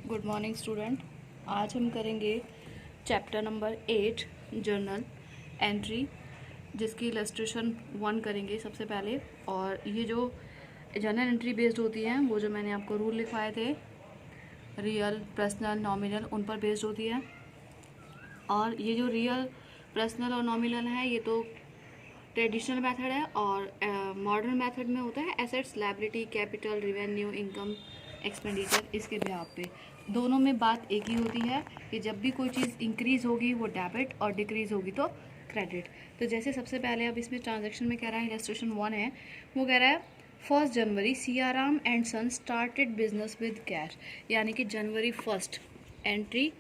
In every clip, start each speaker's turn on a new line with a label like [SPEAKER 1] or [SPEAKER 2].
[SPEAKER 1] Good morning student. आज हम करेंगे चैप्टर नंबर 8 जर्नल एंट्री, जिसकी इलस्ट्रेशन 1 करेंगे सबसे पहले। और ये जो जर्नल एंट्री बेस्ड होती हैं, वो जो मैंने आपको रूल लिखवाए थे, रियल, पर्सनल, नॉमिनल, उन पर बेस्ड होती है। और ये जो रियल, पर्सनल और नॉमिनल है, ये तो ट्रेडिशनल मेथड है। और मॉडर्न मेथड में होता है assets, liability, capital, revenue, income, expenditure. इसके बिहाफ पे दोनों में बात एक ही होती है कि जब भी कोई चीज़ इंक्रीज़ होगी वो डेबिट और डिक्रीज़ होगी तो क्रेडिट। तो जैसे सबसे पहले अब इसमें ट्रांजैक्शन में कह रहा है, इलस्ट्रेशन 1 है, वो कह रहा है 1 January Siyaram and son started business with cash. यानी कि जनवरी 1 एंट्री।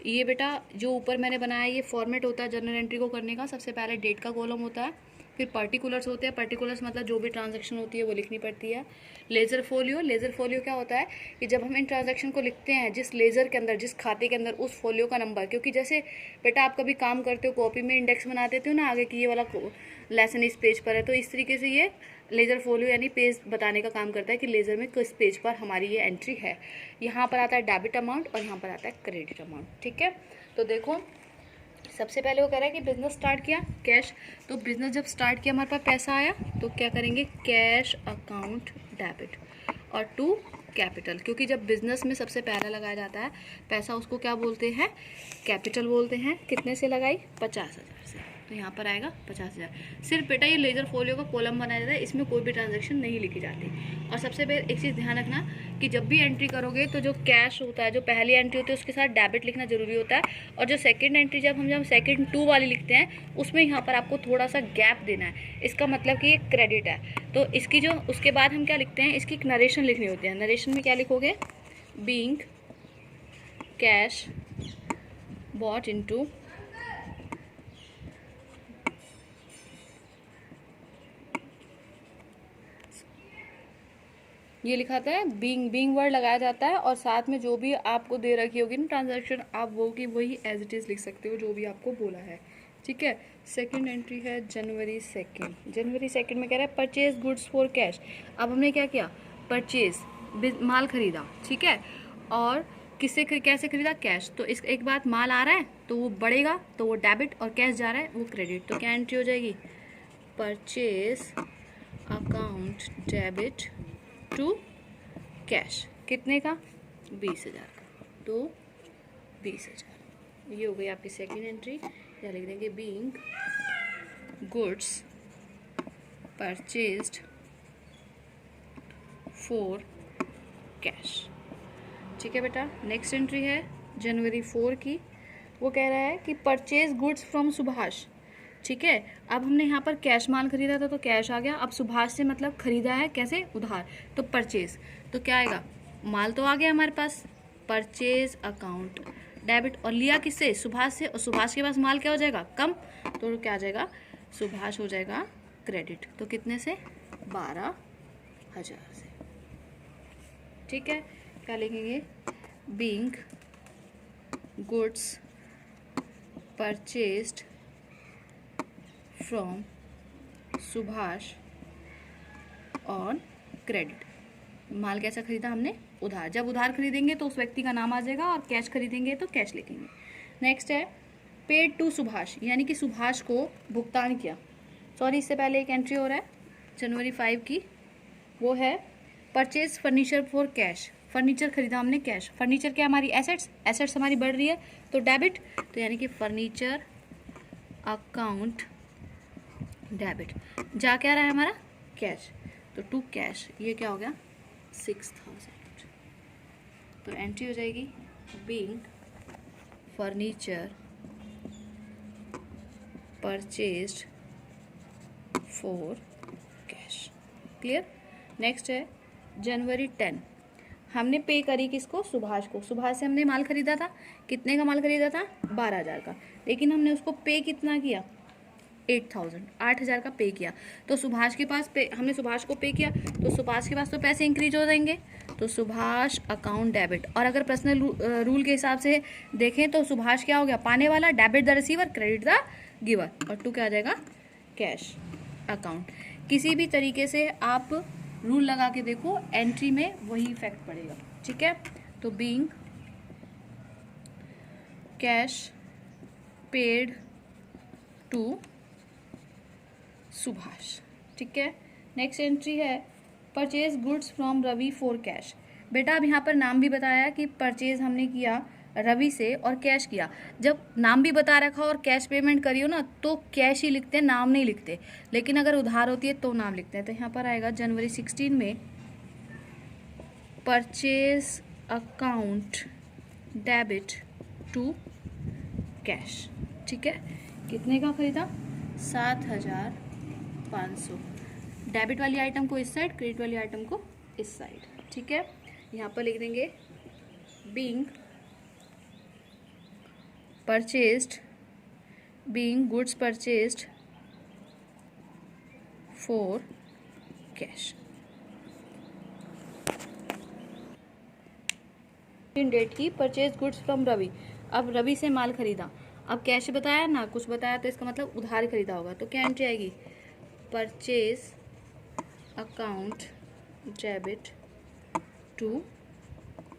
[SPEAKER 1] ये बेटा जो ऊपर मैंने बनाया, ये फॉर्मेट होता है जर्नल एंट्री को करने का। सबसे पहले डेट का कॉलम होता है, फिर पर्टिकुलर्स होते हैं। पर्टिकुलर्स मतलब जो भी ट्रांजैक्शन होती है वो लिखनी पड़ती है। लेज़र फोलियो, लेज़र फोलियो क्या होता है कि जब हम इन ट्रांजैक्शन को लिखते हैं, जिस लेज़र के अंदर, जिस खाते के अंदर, उस फोलियो का नंबर। क्योंकि जैसे बेटा आप कभी काम करते हो, कॉपी में इंडेक्स बना देते हो ना आगे कि ये वाला लेसन इस पेज पर है, तो इस तरीके से ये लेज़र फोलियो यानी पेज बताने का काम करता है कि लेज़र में किस पेज पर हमारी ये एंट्री है। यहाँ पर आता है डेबिट अमाउंट और यहाँ पर आता है क्रेडिट अमाउंट। ठीक है, तो देखो सबसे पहले वो कह रहा है कि बिजनेस स्टार्ट किया कैश। तो बिजनेस जब स्टार्ट किया, हमारे पास पैसा आया, तो क्या करेंगे, कैश अकाउंट डेबिट। और टू कैपिटल, क्योंकि जब बिजनेस में सबसे पहला लगाया जाता है पैसा, उसको क्या बोलते हैं, कैपिटल बोलते हैं। कितने से लगाई, 50,000 से, तो यहाँ पर आएगा 50,000। सिर्फ बेटा ये लेजर फोलियो का कॉलम बनाया जाता है, इसमें कोई भी ट्रांजैक्शन नहीं लिखी जाती। और सबसे पहले एक चीज़ ध्यान रखना कि जब भी एंट्री करोगे तो जो कैश होता है, जो पहली एंट्री होती है, उसके साथ डेबिट लिखना जरूरी होता है। और जो सेकंड एंट्री, जब हम सेकंड 2 वाली लिखते हैं, उसमें यहाँ पर आपको थोड़ा सा गैप देना है। इसका मतलब कि ये क्रेडिट है, तो इसकी जो उसके बाद हम क्या लिखते हैं, इसकी एक नरेशन लिखनी होती है। नरेशन में क्या लिखोगे, बीइंग कैश बॉट इनटू ये लिखाता है, बीइंग वर्ड लगाया जाता है, और साथ में जो भी आपको दे रखी होगी ना ट्रांजैक्शन, आप वो की वही एज इट इज़ लिख सकते हो जो भी आपको बोला है। ठीक है, सेकंड एंट्री है जनवरी 2। जनवरी 2 में कह रहा है परचेज गुड्स फॉर कैश। अब हमने क्या किया, परचेज माल खरीदा। ठीक है, और किससे कैसे खरीदा, कैश। तो इस एक बात, माल आ रहा है तो वो बढ़ेगा, तो वो डेबिट, और कैश जा रहा है वो क्रेडिट। तो क्या एंट्री हो जाएगी, purchase account debit to cash. कितने का, 20,000 का, तो 20,000। ये हो गई आपकी सेकंड एंट्री। या लिख देंगे being goods purchased for cash. ठीक है बेटा, नेक्स्ट एंट्री है जनवरी 4 की। वो कह रहा है कि परचेज गुड्स फ्रॉम सुभाष। ठीक है, अब हमने यहाँ पर कैश माल खरीदा था तो कैश आ गया। अब सुभाष से मतलब खरीदा है कैसे, उधार, तो परचेज। तो क्या आएगा, माल तो आ गया हमारे पास, परचेज अकाउंट डेबिट, और लिया किससे, सुभाष से, और सुभाष के पास माल क्या हो जाएगा, कम, तो क्या आ जाएगा, सुभाष हो जाएगा क्रेडिट। तो कितने से, 12,000 से। ठीक है, क्या लिखेंगे, being goods purchased from Subhash on credit. माल कैसा खरीदा हमने, उधार। जब उधार खरीदेंगे तो उस व्यक्ति का नाम आ जाएगा, और कैश खरीदेंगे तो कैश लिखेंगे। नेक्स्ट है पेड टू सुभाष, यानी कि सुभाष को भुगतान किया। सॉरी, इससे पहले एक एंट्री हो रहा है जनवरी 5 की, वो है purchase furniture for cash. Furniture खरीदा हमने कैश। फर्नीचर क्या, हमारी एसेट्स, एसेट्स हमारी बढ़ रही है तो डेबिट, तो यानी कि फर्नीचर अकाउंट डेबिट। जा क्या रहा है हमारा, कैश, तो टू कैश। ये क्या हो गया, 6,000। तो एंट्री हो जाएगी being furniture purchased for cash. Clear. Next है जनवरी 10। हमने पे करी किसको, सुभाष को। सुभाष से हमने माल खरीदा था, कितने का माल खरीदा था, 12,000 का, लेकिन हमने उसको पे कितना किया, 8,000 का पे किया। तो सुभाष के पास पे, हमने सुभाष को पे किया, तो सुभाष के पास तो पैसे इंक्रीज हो जाएंगे, तो सुभाष अकाउंट डेबिट। और अगर पर्सनल रूल के हिसाब से देखें तो सुभाष क्या हो गया, पाने वाला, debit the receiver, credit the giver, और टू क्या आ जाएगा, कैश अकाउंट। किसी भी तरीके से आप रूल लगा के देखो, एंट्री में वही इफेक्ट पड़ेगा। ठीक है, तो being cash paid to Subhash. ठीक है, नेक्स्ट एंट्री है purchase goods from Ravi for cash. बेटा अब यहाँ पर नाम भी बताया कि परचेज हमने किया रवि से और कैश किया। जब नाम भी बता रखा और कैश पेमेंट करियो ना तो कैश ही लिखते हैं, नाम नहीं लिखते। लेकिन अगर उधार होती है तो नाम लिखते हैं। तो यहाँ पर आएगा जनवरी 16 में purchase account debit to cash. ठीक है, कितने का खरीदा? 7,500। डेबिट वाली आइटम को इस साइड, क्रेडिट वाली आइटम को इस साइड। ठीक है, यहाँ पर लिख देंगे being purchased, being goods purchased for cash. Date की परचेज गुड्स फ्रॉम रवि। अब रवि से माल खरीदा, अब कैश बताया ना कुछ बताया तो इसका मतलब उधार खरीदा होगा। तो क्या एंट्री आएगी? Purchase account debit to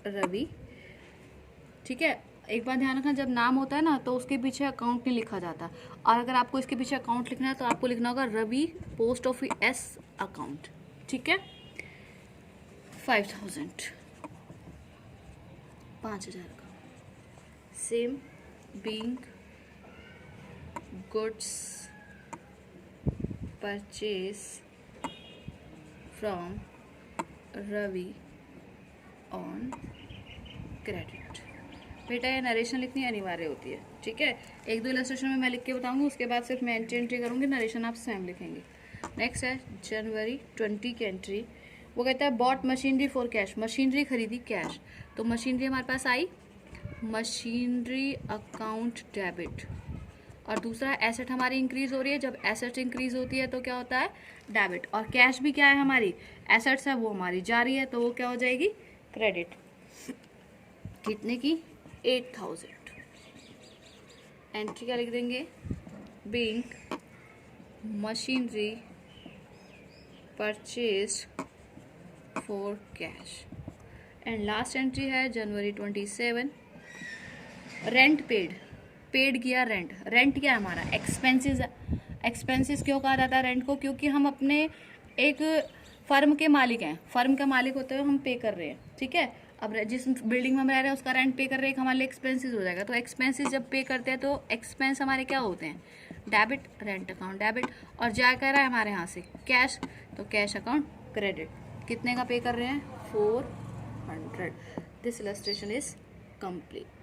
[SPEAKER 1] Ravi. ठीक है, एक बात ध्यान रखना, जब नाम होता है ना तो उसके पीछे अकाउंट नहीं लिखा जाता। और अगर आपको इसके पीछे अकाउंट लिखना है तो आपको लिखना होगा Ravi post office S account. ठीक है, 5,000 5,000 का। Same being goods purchase from Ravi on credit. बेटा ये नरेशन लिखनी अनिवार्य होती है। ठीक है, एक दो इलस्ट्रेशन में मैं लिख के बताऊंगी, उसके बाद सिर्फ मैं एंट्री करूंगी, नरेशन आप स्वयं लिखेंगे। नेक्स्ट है जनवरी 20 की एंट्री। वो कहता है bought machinery for cash. Machinery खरीदी कैश, तो मशीनरी हमारे पास आई मशीनरी अकाउंट डेबिट। और दूसरा एसेट हमारी इंक्रीज हो रही है, जब एसेट इंक्रीज होती है तो क्या होता है? डेबिट। और कैश भी क्या है हमारी? एसेट्स है, वो हमारी जा रही है, तो वो क्या हो जाएगी? क्रेडिट। कितने की? 8,000। एंट्री क्या लिख देंगे? Being machinery purchased for cash. And last entry है जनवरी 27 रेंट पेड। पेड किया रेंट। रेंट क्या है हमारा? एक्सपेंसेस। एक्सपेंसेस क्यों कहा जाता है रेंट को? क्योंकि हम अपने एक फर्म के मालिक हैं, फर्म का मालिक होते हुए हम पे कर रहे हैं। ठीक है, अब जिस बिल्डिंग में हम रह रहे हैं उसका रेंट पे कर रहे हैं, हमारे लिए एक्सपेंसेस हो जाएगा। तो एक्सपेंसेस जब पे करते हैं तो एक्सपेंस हमारे क्या होते हैं? डेबिट। Rent account debit. और जा कर रहा है हमारे यहाँ से कैश, तो कैश अकाउंट क्रेडिट। कितने का पे कर रहे हैं? 400। This illustration is complete.